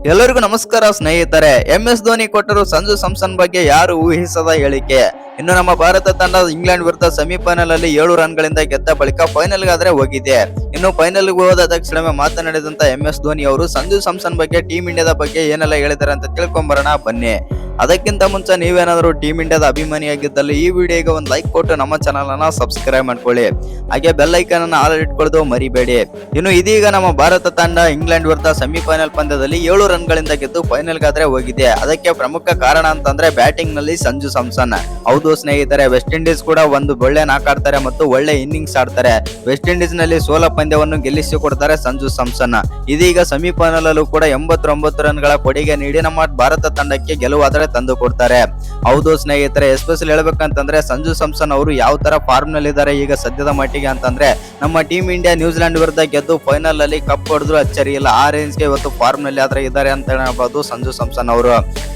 ಎಲ್ಲರಿಗೂ ನಮಸ್ಕಾರ ಸ್ನೇಹಿತರೆ. MS ಧೋನಿ ಕೊಟ್ಟರು ಸಂಜು ಸ್ಯಾಮ್ಸನ್ ಬಗ್ಗೆ ಯಾರು ಊಹಿಸದ ಹೇಳಿಕೆ. ಇನ್ನು ನಮ್ಮ ಭಾರತ ತಂಡ ಇಂಗ್ಲೆಂಡ್ ವಿರುದ್ಧ ಸೆಮಿಫೈನಲ್ ಅಲ್ಲಿ 7 ರನ್ಗಳಿಂದ ಗೆದ್ದ ಬಳಿಕ ಫೈನಲ್ ಗಾದ್ರೆ ಹೋಗಿದೆ. ಇನ್ನು ಫೈನಲ್ ಹೋದ ತಕ್ಷಣವೇ ಮಾತನಾಡಿದಂತ MS ಧೋನಿ ಅವರು ಸಂಜು ಸ್ಯಾಮ್ಸನ್ ಬಗ್ಗೆ ಟೀಮ್ ಇಂಡಿಯಾದ ಬಗ್ಗೆ ಏನೆಲ್ಲ ಹೇಳಿದ್ದಾರೆ ಅಂತ ತಿಳ್ಕೊಂಬರೋಣ ಬನ್ನಿ. ಅದಕ್ಕಿಂತ ಮುಂಚೆ ನೀವೇನಾದರೂ ಟೀಮ್ ಇಂಡಿಯಾದ ಅಭಿಮಾನಿಯಾಗಿದ್ದಲ್ಲಿ ಈ ವಿಡಿಯೋಗೆ ಒಂದು ಲೈಕ್ ಕೊಟ್ಟು ನಮ್ಮ ಚಾನಲ್ ಅನ್ನ ಸಬ್ಸ್ಕ್ರೈಬ್ ಮಾಡ್ಕೊಳ್ಳಿ. ಹಾಗೆ ಬೆಲ್ ಐಕಾನ್ ಅನ್ನು ಆಲ್ ಇಟ್ಕೊಳ್ಳೋದು ಮರಿಬೇಡಿ. ಇನ್ನು ಇದೀಗ ನಮ್ಮ ಭಾರತ ತಂಡ ಇಂಗ್ಲೆಂಡ್ ವಿರುದ್ಧ ಸೆಮಿಫೈನಲ್ ಪಂದ್ಯದಲ್ಲಿ 7 ರನ್ಗಳಿಂದ ಗೆದ್ದು ಫೈನಲ್ ಗಾದ್ರೆ ಹೋಗಿದೆ. ಅದಕ್ಕೆ ಪ್ರಮುಖ ಕಾರಣ ಅಂತಂದ್ರೆ ಬ್ಯಾಟಿಂಗ್ ನಲ್ಲಿ ಸಂಜು ಸ್ಯಾಮ್ಸನ್. ಹೌದು ಸ್ನೇಹಿತರೆ, ವೆಸ್ಟ್ ಇಂಡೀಸ್ ಕೂಡ ಒಂದು ಒಳ್ಳೆ ನಾಕ್ ಆಡ್ತಾರೆ ಮತ್ತು ಒಳ್ಳೆ ಇನ್ನಿಂಗ್ಸ್ ಆಡ್ತಾರೆ. ವೆಸ್ಟ್ ಇಂಡೀಸ್ ನಲ್ಲಿ ಸೋಲ ಪಂದ್ಯವನ್ನು ಗೆಲ್ಲಿಸಿಕೊಡ್ತಾರೆ ಸಂಜು ಸ್ಯಾಮ್ಸನ್. ಇದೀಗ ಸೆಮಿಫೈನಲ್ ಅಲ್ಲೂ ಕೂಡ 89 ರನ್ಗಳ ಕೊಡುಗೆ ನೀಡಿ ನಮ್ಮ ಭಾರತ ತಂಡಕ್ಕೆ ಗೆಲುವಾದರೆ ತಂದು ಕೊಡ್ತಾರೆ. ಹೌದು ಸ್ನೇಹಿತರೆ, ಎಸ್ಪೆಷಲಿ ಹೇಳ್ಬೇಕಂತಂದ್ರೆ ಸಂಜು ಸ್ಯಾಮ್ಸನ್ ಅವರು ಯಾವ ತರ ಫಾರ್ಮ್ ನಲ್ಲಿ ಇದ್ದಾರೆ ಈಗ ಸದ್ಯದ ಮಟ್ಟಿಗೆ ಅಂತಂದ್ರೆ ನಮ್ಮ ಟೀಮ್ ಇಂಡಿಯಾ ನ್ಯೂಜಿಲೆಂಡ್ ವಿರುದ್ಧ ಗೆದ್ದು ಫೈನಲ್ ಅಲ್ಲಿ ಕಪ್ ಹೊಡೆದ್ರು ಅಚ್ಚರಿ ಇಲ್ಲ. ಆ ರೇಂಜ್ಗೆ ಇವತ್ತು ಫಾರ್ಮ್ ನಲ್ಲಿ ಆದ್ರೆ ಇದ್ದಾರೆ ಅಂತ ಹೇಳ್ಬಹುದು ಸಂಜು ಸ್ಯಾಮ್ಸನ್ ಅವರು.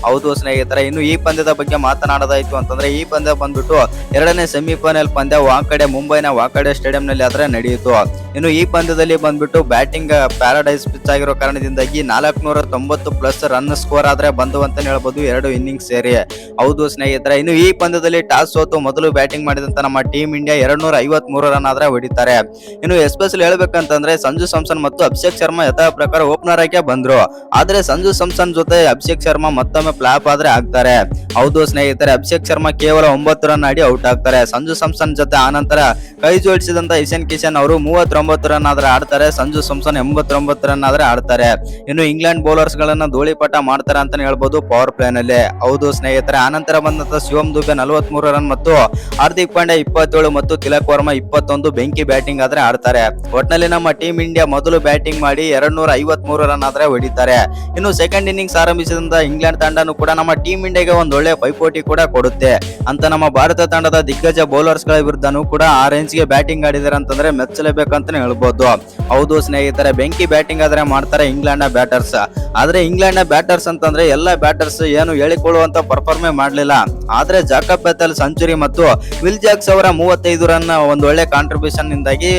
ಹೌದು ಸ್ನೇಹಿತರೆ, ಇನ್ನು ಈ ಪಂದ್ಯದ ಬಗ್ಗೆ ಮಾತನಾಡೋದಾಯ್ತು ಅಂತಂದ್ರೆ ಈ ಪಂದ್ಯ ಬಂದ್ಬಿಟ್ಟು 2ನೇ ಸೆಮಿಫೈನಲ್ ಪಂದ್ಯ ವಾಂಖೇಡೆ ಮುಂಬೈನ ವಾಂಖೇಡೆ ಸ್ಟೇಡಿಯಂ ನಲ್ಲಿ ಆದ್ರೆ ನಡೆಯಿತು. ಇನ್ನು ಈ ಪಂದ್ಯದಲ್ಲಿ ಬಂದ್ಬಿಟ್ಟು ಬ್ಯಾಟಿಂಗ್ ಪ್ಯಾರಡೈಸ್ ಪಿಚ್ ಆಗಿರೋ ಕಾರಣದಿಂದಾಗಿ 490+ ರನ್ ಸ್ಕೋರ್ ಆದ್ರೆ ಬಂದು ಅಂತಾನೆ ಹೇಳ್ಬೋದು, 2 ಇನ್ನಿಂಗ್ಸ್ ಸೇರಿ. ಹೌದು ಸ್ನೇಹಿತರೆ, ಇನ್ನು ಈ ಪಂದ್ಯದಲ್ಲಿ ಟಾಸ್ ಸೋತು ಮೊದಲು ಬ್ಯಾಟಿಂಗ್ ಮಾಡಿದಂತ ನಮ್ಮ ಟೀಮ್ ಇಂಡಿಯಾ 253 ರನ್ ಆದ್ರೆ ಹೊಡಿತಾರೆ. ಇನ್ನು ಎಸ್ಪೆಷಲಿ ಹೇಳ್ಬೇಕಂತಂದ್ರೆ ಸಂಜು ಸ್ಯಾಮ್ಸನ್ ಮತ್ತು ಅಭಿಷೇಕ್ ಶರ್ಮಾ ಯಥಾ ಪ್ರಕಾರ ಓಪನರ್ ಆಗಿ ಬಂದ್ರು. ಆದ್ರೆ ಸಂಜು ಸ್ಯಾಮ್ಸನ್ ಜೊತೆ ಅಭಿಷೇಕ್ ಶರ್ಮಾ ಮತ್ತೊಮ್ಮೆ ಫ್ಲಾಪ್ ಆದ್ರೆ ಆಗ್ತಾರೆ. ಹೌದು ಸ್ನೇಹಿತರೆ, ಅಭಿಷೇಕ್ ಶರ್ಮಾ ಕೇವಲ 9 ರನ್ ಆಡಿ ಔಟ್ ಆಗ್ತಾರೆ. ಸಂಜು ಸ್ಯಾಮ್ಸನ್ ಜೊತೆ ಆನಂತರ ಕೈ ಜೋಡಿಸಿದಂತ ಇಶಾನ್ ಕಿಶನ್ ಅವರು 39 ರನ್ ಆದ್ರೆ ಆಡ್ತಾರೆ. ಸಂಜು ಸ್ಯಾಮ್ಸನ್ 89 ರನ್ ಆದ್ರೆ ಆಡ್ತಾರೆ. ಇನ್ನು ಇಂಗ್ಲೆಂಡ್ ಬೌಲರ್ಸ್ ಗಳನ್ನ ಧೂಳಿಪಟ ಮಾಡ್ತಾರೆ ಅಂತಾನೆ ಹೇಳ್ಬೋದು ಪವರ್ ಪ್ಲೇ ನಲ್ಲಿ. ಹೌದು ಸ್ನೇಹಿತರೆ, ಆನಂತರ ಬಂದಂತ ಶಿವಮ್ ದುಬೆ 43 ರನ್ ಮತ್ತು ಹಾರ್ದಿಕ್ ಪಾಂಡ್ಯ 27 ಮತ್ತು ತಿಲಕ್ ವರ್ಮಾ 21 ಬೆಂಕಿ ಬ್ಯಾಟಿಂಗ್ ಆದ್ರೆ ಆಡ್ತಾರೆ. ಒಟ್ನಲ್ಲಿ ನಮ್ಮ ಟೀಮ್ ಇಂಡಿಯಾ ಮೊದಲು ಬ್ಯಾಟಿಂಗ್ ಮಾಡಿ 253 ರನ್ ಆದ್ರೆ ಹೊಡಿತಾರೆ. ಇನ್ನು ಸೆಕೆಂಡ್ ಇನ್ನಿಂಗ್ಸ್ ಆರಂಭಿಸಿದಂತ ಇಂಗ್ಲೆಂಡ್ ತಂಡನು ಕೂಡ ನಮ್ಮ ಟೀಮ್ ಇಂಡಿಯಾಗೆ ಒಂದು ಒಳ್ಳೆ ಪೈಪೋಟಿ ಕೂಡ ಕೊಡುತ್ತೆ ಅಂತ ನಮ್ಮ ಭಾರತ ತಂಡದ ದಿಗ್ಗಜ ಬೌಲರ್ಸ್ ಗಳ ವಿರುದ್ಧನೂ ಕೂಡ ಆ ರೇಂಜ್ ಗೆ ಬ್ಯಾಟಿಂಗ್ ಆಡಿದಾರೆ ಅಂತಂದ್ರೆ ಮೆಚ್ಚಲೇಬೇಕಂತಾನೆ ಹೇಳ್ಬೋದು. ಹೌದು ಸ್ನೇಹಿತರೆ, ಬೆಂಕಿ ಬ್ಯಾಟಿಂಗ್ ಆದ್ರೆ ಮಾಡ್ತಾರೆ ಇಂಗ್ಲೆಂಡ್ ನ ಬ್ಯಾಟರ್ಸ್. ಆದ್ರೆ ಇಂಗ್ಲೆಂಡ್ ನ ಬ್ಯಾಟರ್ಸ್ ಅಂತಂದ್ರೆ ಎಲ್ಲಾ ಬ್ಯಾಟರ್ಸ್ ಏನು ಹೇಳಿಕೊಳ್ಳುವಂತ ಪರ್ಫಾರ್ಮೆ ಮಾಡ್ಲಿಲ್ಲ. ಆದ್ರೆ ಜಾಕಬ್ ಬೆಥೆಲ್ ಸೆಂಚುರಿ ಮತ್ತು ವಿಲ್ ಜಾಕ್ಸ್ ಅವರ 35 ರನ್ ಒಂದು ಒಳ್ಳೆ ಕಾಂಟ್ರಿಬ್ಯೂಷನ್ ಇಂದಾಗಿ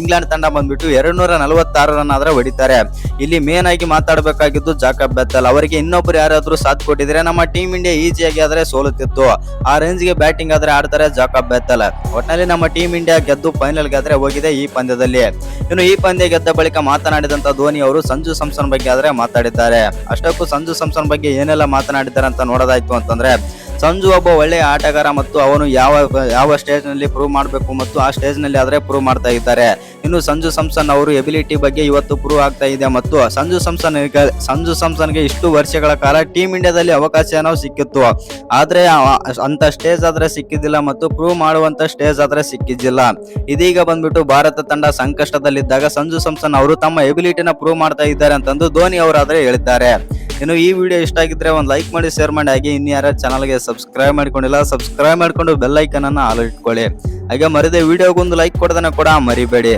ಇಂಗ್ಲೆಂಡ್ ತಂಡ ಬಂದ್ಬಿಟ್ಟು 246 ರನ್ ಆದ್ರೆ ಹೊಡಿತಾರೆ. ಇಲ್ಲಿ ಮೇನ್ ಆಗಿ ಮಾತಾಡಬೇಕಾಗಿದ್ದು ಜಾಕಬ್ ಬೆಥೆಲ್ ಅವರಿಗೆ ಇನ್ನೊಬ್ರು ಯಾರಾದ್ರೂ ಸಾಥ್ ಕೊಟ್ಟಿದ್ರೆ ನಮ್ಮ ಟೀಮ್ ಇಂಡಿಯಾ ಈಸಿಯಾಗಿ ಆದ್ರೆ ಸೋಲುತ್ತಿತ್ತು. ಆ ರೇಂಜ್ ಗೆ ಬ್ಯಾಟಿಂಗ್ ಆದ್ರೆ ಆಡ್ತಾರೆ ಜಾಕಬ್ ಬೆಥೆಲ್. ಒಟ್ಟಿನಲ್ಲಿ ನಮ್ಮ ಟೀಮ್ ಇಂಡಿಯಾ ಗೆದ್ದು ಫೈನಲ್ ಗಾದ್ರೆ ಹೋಗಿದೆ ಈ ಪಂದ್ಯದಲ್ಲಿ. ಇನ್ನು ಈ ಪಂದ್ಯ ಗೆದ್ದ ಬಳಿಕ ಮಾತನಾಡಿದಂತ ಧೋನಿ ಅವರು ಸಂಜು ಸ್ಯಾಮ್ಸನ್ ಬಗ್ಗೆ ಆದ್ರೆ ಮಾತಾಡಿದ್ದಾರೆ. ಅಷ್ಟಕ್ಕೂ ಸಂಜು ಸ್ಯಾಮ್ಸನ್ ಬಗ್ಗೆ ಏನೆಲ್ಲ ಮಾತನಾಡಿದ್ದಾರೆ ಅಂತ ನೋಡೋದಾಯ್ತು ಅಂತಂದ್ರೆ ಸಂಜು ಒಬ್ಬ ಒಳ್ಳೆಯ ಆಟಗಾರ ಮತ್ತು ಅವನು ಯಾವ ಸ್ಟೇಜ್ ನಲ್ಲಿ ಪ್ರೂವ್ ಮಾಡಬೇಕು ಮತ್ತು ಆ ಸ್ಟೇಜ್ ನಲ್ಲಿ ಆದ್ರೆ ಪ್ರೂವ್ ಮಾಡ್ತಾ ಇದ್ದಾರೆ. ಇನ್ನು ಸಂಜು ಸ್ಯಾಮ್ಸನ್ ಅವರು ಎಬಿಲಿಟಿ ಬಗ್ಗೆ ಇವತ್ತು ಪ್ರೂವ್ ಆಗ್ತಾ ಇದೆ ಮತ್ತು ಸಂಜು ಸ್ಯಾಮ್ಸನ್ಗೆ ಇಷ್ಟು ವರ್ಷಗಳ ಕಾಲ ಟೀಮ್ ಇಂಡಿಯಾದಲ್ಲಿ ಅವಕಾಶ ಏನೋ ಸಿಕ್ಕಿತ್ತು. ಆದ್ರೆ ಅಂತ ಸ್ಟೇಜ್ ಆದ್ರೆ ಸಿಕ್ಕಿದ್ದಿಲ್ಲ ಮತ್ತು ಪ್ರೂವ್ ಮಾಡುವಂತ ಸ್ಟೇಜ್ ಆದ್ರೆ ಸಿಕ್ಕಿದ್ದಿಲ್ಲ. ಇದೀಗ ಬಂದ್ಬಿಟ್ಟು ಭಾರತ ತಂಡ ಸಂಕಷ್ಟದಲ್ಲಿದ್ದಾಗ ಸಂಜು ಸ್ಯಾಮ್ಸನ್ ಅವರು ತಮ್ಮ ಎಬಿಲಿಟಿನ ಪ್ರೂವ್ ಮಾಡ್ತಾ ಇದ್ದಾರೆ ಅಂತಂದು ಧೋನಿ ಅವರಾದ್ರೆ ಹೇಳಿದ್ದಾರೆ. ಇನ್ನು ಈ ವಿಡಿಯೋ ಇಷ್ಟ ಆಗಿದ್ರೆ ಒಂದು ಲೈಕ್ ಮಾಡಿ, ಶೇರ್ ಮಾಡಿ. ಹಾಗೆ ಇನ್ನು ಯಾರ ಚಾನಲ್ಗೆ ಸಬ್ಸ್ಕ್ರೈಬ್ ಮಾಡ್ಕೊಂಡಿಲ್ಲ ಸಬ್ಸ್ಕ್ರೈಬ್ ಮಾಡ್ಕೊಂಡು ಬೆಲ್ ಐಕನ್ ಅನ್ನ ಆಲ್ ಇಟ್ಕೊಳ್ಳಿ. ಹಾಗೆ ಮರಿದೆ ವಿಡಿಯೋಗೊಂದು ಲೈಕ್ ಕೊಡೋದನ್ನ ಕೂಡ ಮರಿಬೇಡಿ.